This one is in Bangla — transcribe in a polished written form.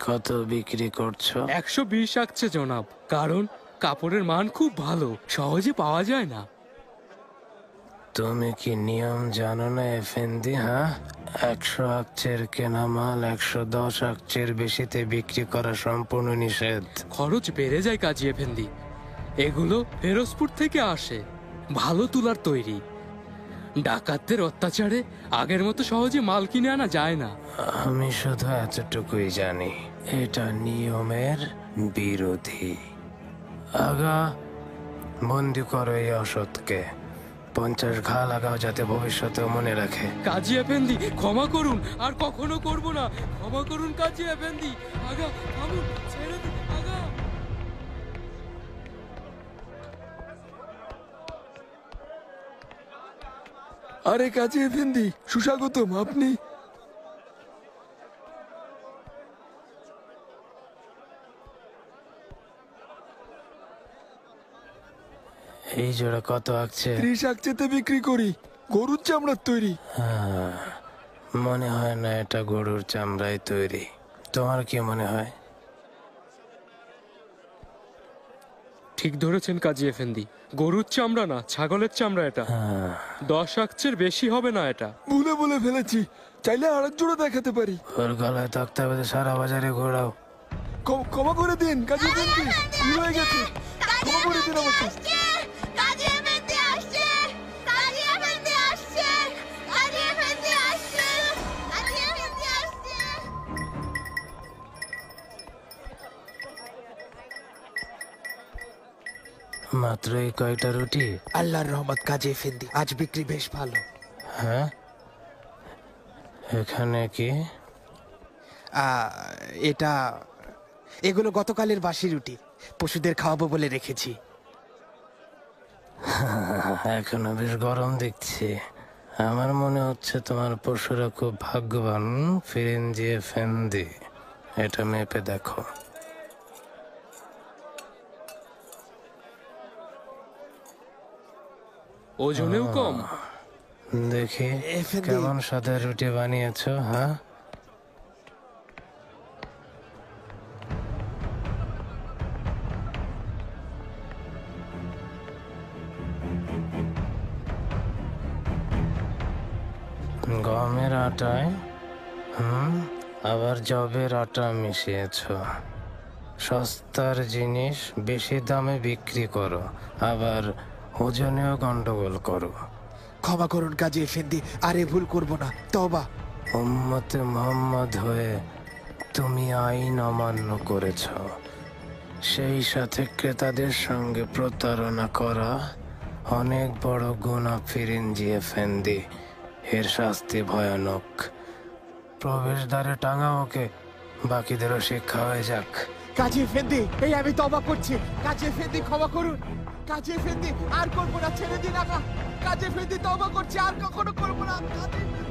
কত বিক্রি করছো? 120 আসছে জনাব, কারণ কাপড়ের মান খুব ভালো, সহজে পাওয়া যায় না। তুমি কি নিয়ম জানো না এফেন্দি? হ্যাঁ, 100 আকচের কেনা মাল 110 আকচের বেশিতে বিক্রি করা সম্পূর্ণ নিষেধ। খরচ বেড়ে যায় কাজী এফেন্দি। এগুলো ফেরোজপুর থেকে আসে, ভালো তুলার তৈরি। ডাকাতদের অত্যাচারে আগের মতো সহজে মাল কিনে আনা যায় না। আমি শুধু এতটুকুই জানি, এটা নিয়মের বিরোধী। আগা, বন্দি করো এই অসৎকে। 50 ঘা লাগাও যাতে ভবিষ্যতে মনে রাখে। কাজী এফেন্দি, ক্ষমা করুন, আর কখনো করব না। ক্ষমা করুন কাজী এফেন্দি। আগা থামুন, ছেড়ে দিন আগা। আরে কাজী এফেন্দি, সুস্বাগতম। আপনি? এই জোড়া কত আকছে? 30 আকচেতে বিক্রি করি, গরুর চামড়ার তৈরি। মনে হয় না এটা গরুর চামড়ায় তৈরি। তোমার কি মনে হয়? ঠিক ধরেছেন কাজী এফেন্দি, গরুর চামড়া না, ছাগলের চামড়া এটা। 10 আকচের বেশি হবে না এটা। ভুলে বলে ফেলেছি, চাইলে আরেক জোড়া দেখাতে পারি। ওর গলায় তক্তা বেঁধে সারা বাজারে ঘোরাও। ক্ষমা করে দিন কাজী এফেন্দি, ভুল হয়ে গেছে। ক্ষমা করে দিন আমাকে। মাত্র এই কয়টা রুটি? আল্লাহর রহমত কাজী এফেন্দি, আজ বিক্রি বেশ ভালো। হ্যাঁ, এখানে কি? এগুলো গতকালের বাসি রুটি, পশুদের খাওয়াবো বলে রেখেছি। এখনো বেশ গরম দেখছি। আমার মনে হচ্ছে তোমার পশুরা খুব ভাগ্যবান। ফিরিঞ্জি এফেন্দি, এটা মেপে দেখো। ওজনেও কম। দেখি এফেন্দি। কেমন সাদা রুটি বানিয়েছো। হ্যাঁ, গমের আটায় আবার জবের আটা মিশিয়েছ। সস্তার জিনিস বেশি দামে বিক্রি করো, আবার ওজনেও গন্ডগোল করো। ক্ষমা করুন কাজী এফেন্দি, আর এ ভুল করব না, তওবা। উম্মতে মুহাম্মদ হয়ে তুমি আইন অমান্য করেছ, সেই সাথে ক্রেতাদের সঙ্গে প্রতারণা করা অনেক বড় গুনাহ ফিরিঞ্জি এফেন্দি। এর শাস্তি ভয়ানক। প্রবেশদ্বারে টাঙা ওকে, বাকিদেরও শিক্ষা হয়ে যাক। কাজী এফেন্দি, এই আমি তওবা করছি। কাজী এফেন্দি ক্ষমা করুন। কাজী এফেন্দি, আর করবো না, ছেড়ে দিন আগা। কাজী এফেন্দি তওবা করছি, আর কখনো করবো না। কাজী এফেন্দি।